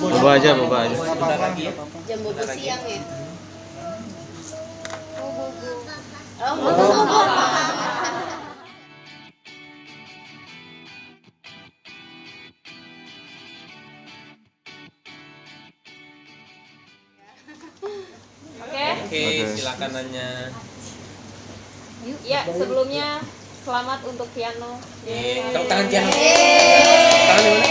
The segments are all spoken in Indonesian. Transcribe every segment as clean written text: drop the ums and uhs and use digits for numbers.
Boba aja, boba aja. Sebentar lagi ya. Jam bobo siang ya. Oh, Oke. Oke, silakan nanya. Ya, sebelumnya selamat untuk Kiano. Tepuk tangan Kiano. Tangan di mana?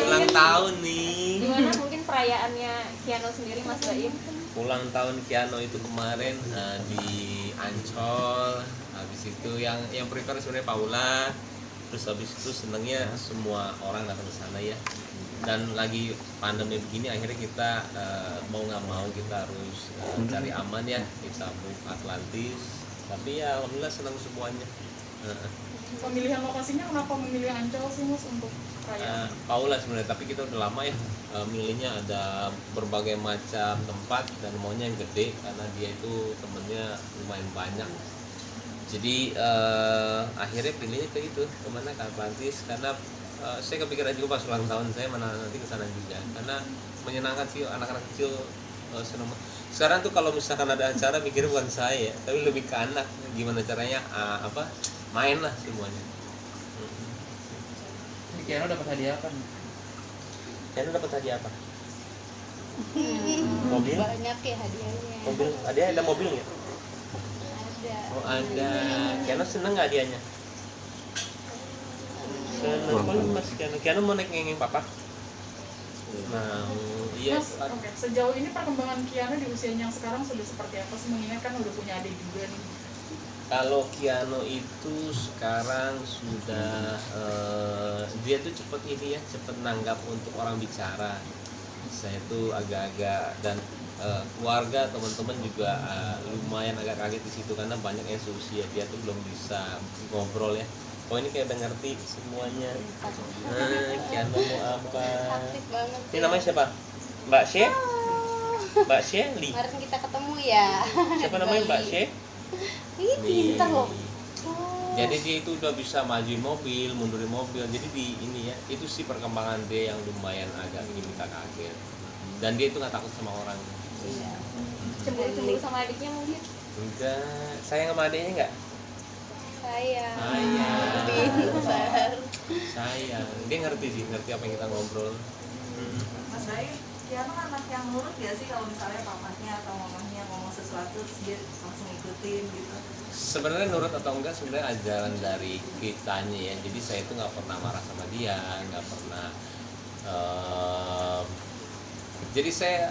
Ulang tahun nih. Gimana mungkin perayaannya Kiano sendiri, Mas Baim? Ulang tahun Kiano itu kemarin di Ancol. Habis itu yang prepare sebenarnya Paula. Terus habis itu senangnya semua orang datang ke sana ya. Dan lagi pandemi begini akhirnya kita mau nggak mau kita harus cari aman ya, kita move Atlantis. Tapi ya alhamdulillah senang semuanya. Pemilihan lokasinya kenapa memilih Ancol sih Mas untuk perayaan? Paula sebenarnya, tapi kita udah lama ya milihnya ada berbagai macam tempat dan maunya yang gede karena dia itu temennya lumayan banyak. Jadi akhirnya pilihnya ke itu, kemana, ke Atlantis, karena saya kepikiran juga pas ulang tahun saya mana nanti ke sana juga karena menyenangkan sih anak-anak kecil senang. Sekarang tuh kalau misalkan ada acara mikirnya bukan saya tapi lebih ke anak, gimana caranya main lah semuanya. Kiano dapat hadiah apa? Kiano dapat hadiah apa? Mobil? banyak ya hadiahnya. Mobil? Ada mobil nggak? Ada. Oh ada. Kiano seneng nggak hadiahnya? Seneng banget Mas Kiano. Kiano mau naik ngengeng papa? Nah, iya. Mas, oke. Sejauh ini perkembangan Kiano di usianya yang sekarang sudah seperti apa sih? Mengingat kan udah punya adik juga nih. Kalau Kiano itu sekarang sudah dia tuh cepet ini ya, cepet nanggap untuk orang bicara. Saya tuh agak-agak dan keluarga teman-teman juga lumayan agak kaget di situ karena banyak yang seusia dia tuh belum bisa ngobrol ya. Oh ini kayak udah ngerti semuanya. Kiano mau apa? Aktif banget. Ini namanya siapa? Mbak She? Mbak Shelly. Kemarin kita ketemu ya. Siapa namanya Mbak She? Ih, pintar loh. Jadi dia itu udah bisa majuin mobil, mundurin mobil. Jadi di ini ya, itu sih perkembangan dia yang lumayan agak bikin kita kaget. Dan dia itu nggak takut sama orang. Iya. Cemburu-cemburu sama adiknya mungkin? Enggak, sayang sama adiknya enggak? Sayang. Sayang. Pintar. Sayang. Dia ngerti sih, ngerti apa yang kita ngobrol. Mas Bayu, Kiano anak yang nurut gak sih kalau misalnya papahnya atau mamahnya ngomong sesuatu terus dia langsung ikutin gitu? Sebenarnya nurut atau enggak sebenarnya ajaran dari kitanya ya. Jadi saya itu nggak pernah marah sama dia, nggak pernah. Jadi saya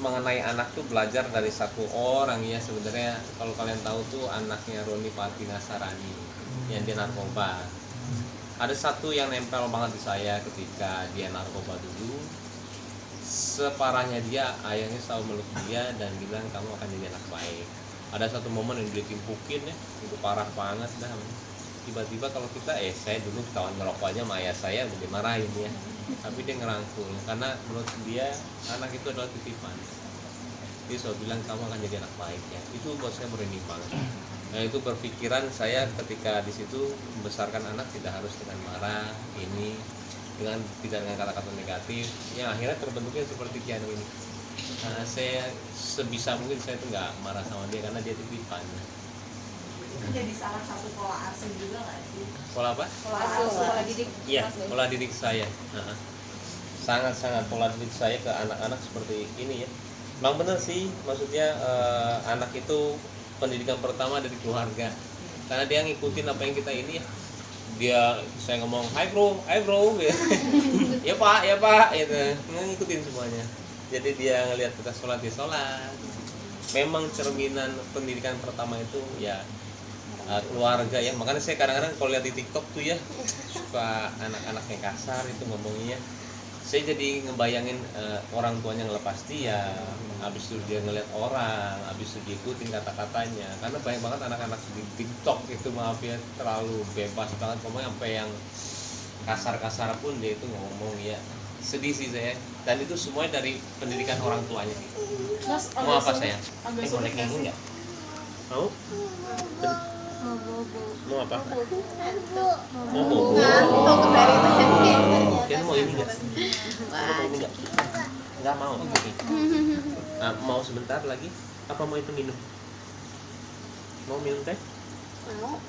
mengenai anak tuh belajar dari satu orang ya sebenarnya. Kalau kalian tahu tuh anaknya Roni Fatina Sarani yang dia narkoba. Ada satu yang nempel banget di saya ketika dia narkoba dulu. Separahnya dia, ayahnya selalu meluk dia dan bilang kamu akan jadi anak baik. Ada satu momen yang dia timpukin ya, itu parah banget dah. Tiba-tiba kalau kita, saya dulu kawan ngerokok aja sama ayah saya udah dimarahin ya. Tapi dia ngerangkul, karena menurut dia anak itu adalah titipan. Dia selalu bilang kamu akan jadi anak baik ya. Itu buat saya merinding banget. Nah itu berpikiran saya ketika di situ membesarkan anak tidak harus dengan marah, tidak dengan kata-kata negatif. Yang akhirnya terbentuknya seperti Kiano ini. Nah, saya sebisa mungkin saya tuh nggak marah sama dia karena dia titipan. Itu jadi salah satu pola asuh juga nggak sih? Pola apa? Pola asuh, pola didik. Iya, Mas Baim. pola didik saya. Sangat-sangat pola didik saya ke anak-anak seperti ini ya. Memang benar sih, maksudnya anak itu pendidikan pertama dari keluarga. Karena dia ngikutin apa yang kita ini ya. Saya ngomong, hai bro, ya. Ya pak, gitu. Ngikutin semuanya. Jadi dia ngelihat kita sholat, dia sholat. Memang cerminan pendidikan pertama itu ya keluarga ya. Makanya saya kadang-kadang kalau lihat di TikTok tuh ya suka anak-anak yang kasar itu ngomongnya. Saya jadi ngebayangin orang tuanya ngelepas dia, habis itu dia ngeliat orang, habis itu diikutin kata-katanya. Karena banyak banget anak-anak di TikTok itu maaf ya terlalu bebas banget ngomong, sampai yang kasar-kasar pun dia itu ngomong ya. Sedih sih saya. Dan itu semuanya dari pendidikan orang tuanya. Mas, Mau apa saya? agak Mau sulit naik nggak ngomong sih? nggak? Mau? Mau apa? Ngantuk Mau dari tadi. Kian mau ini nggak? Wah, Mau ini nggak? Nggak mau. Oke. Nah, mau sebentar lagi? Apa mau itu minum? Mau minum teh? mau.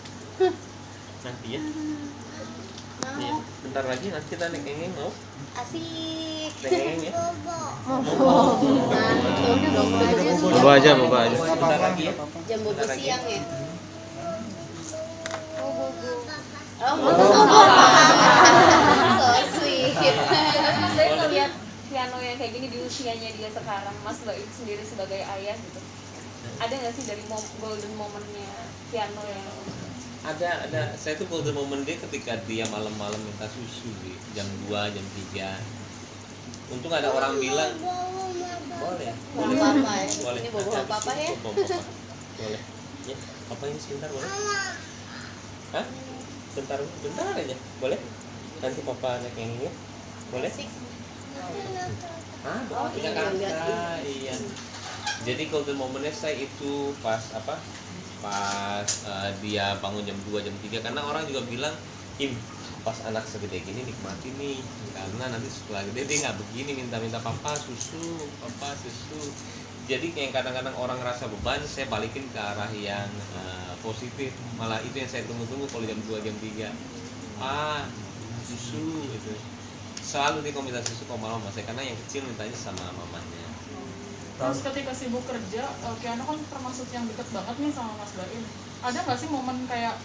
Nanti ya. Mau. Iya. Bentar lagi nanti kita naik ngeng mau. Asik. Naik ngeng ya. Bobo aja, bobo aja. Bentar lagi ya. Jam bobo Bentar lagi. siang ya. Oh, so sweet. Mas Baim ngeliat Kiano yang kayak gini di usianya dia sekarang, Mas Baim sendiri sebagai ayah gitu, ada nggak sih dari golden momennya Kiano yang Ada. Saya tuh golden moment dia ketika dia malam-malam minta susu di jam 2, jam 3. Untung ada orang bilang boleh. Bobo papa ya. Boleh. Ini bobo papa ya. Bobo papa. Boleh. Ya, papa ini sebentar boleh? Hah? Bentar aja. Boleh? Nanti papa naik yang ini ya. Boleh? Asik. Ah, punya kakak. Iya. Jadi golden momennya saya itu pas dia bangun jam 2, jam 3, karena orang juga bilang, "Im, pas anak segede gini nikmati nih, karena nanti setelah gede dia nggak begini minta papa susu." Jadi kayak kadang-kadang orang ngerasa beban, saya balikin ke arah yang positif. Malah itu yang saya tunggu-tunggu kalau jam 2, jam 3. Susu itu. Selalu dia kalau minta susu ke mama saya, karena yang kecil mintanya sama mamanya. Terus ketika sibuk kerja, Kiano kan termasuk yang deket banget nih sama Mas Baim. Ada nggak sih momen kayak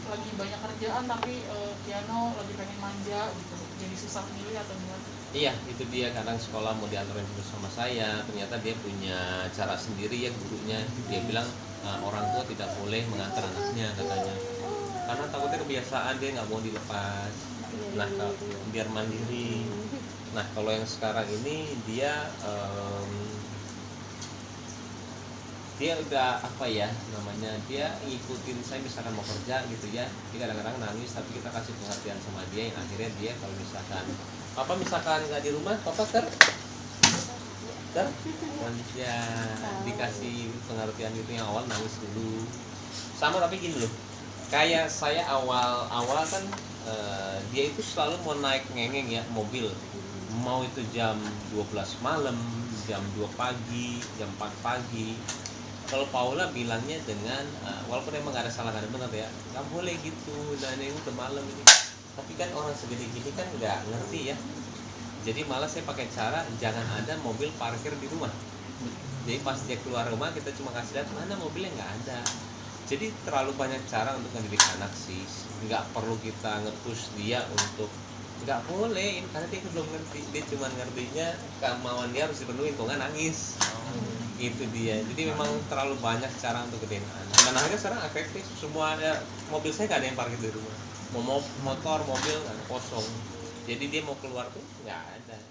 lagi banyak kerjaan tapi Kiano lagi pengen manja gitu, jadi susah milih atau gimana? Iya, itu dia, kadang sekolah mau diantarin terus sama saya, ternyata dia punya cara sendiri ya gurunya. Dia bilang orang tua tidak boleh mengantar anaknya katanya, karena takutnya kebiasaan dia nggak mau dilepas. Nah, biar mandiri. Nah, kalau yang sekarang ini dia udah dia ngikutin saya, misalkan mau kerja gitu ya, dia kadang-kadang nangis tapi kita kasih pengertian sama dia, yang akhirnya dia kalau misalkan nggak di rumah, papa ya dikasih pengertian itu. Yang awal nangis dulu sama, tapi gini loh, kayak saya awal kan dia itu selalu mau naik ngengeng ya, mobil, mau itu jam 12 malam, jam 2 pagi, jam 4 pagi. Kalau Paula bilangnya dengan walaupun emang gak ada salah, gak ada benar ya, gak boleh gitu, dan ini udah malam ini. Tapi kan orang segede gini kan nggak ngerti ya. Jadi malah saya pakai cara jangan ada mobil parkir di rumah. Jadi pas dia keluar rumah kita cuma kasih lihat mana mobilnya, nggak ada. Jadi terlalu banyak cara untuk mendidik anak sih. Nggak perlu kita nge-push dia untuk nggak boleh ini, karena dia belum ngerti. Dia cuma ngertinya kemauan dia harus dipenuhi, kalau nggak nangis. Itu dia. Jadi memang terlalu banyak cara untuk gedein anak. Dan akhirnya sekarang efektif. Semua ada, mobil saya nggak ada yang parkir di rumah. Mau motor, mobil kosong. Jadi dia mau keluar tuh nggak ada.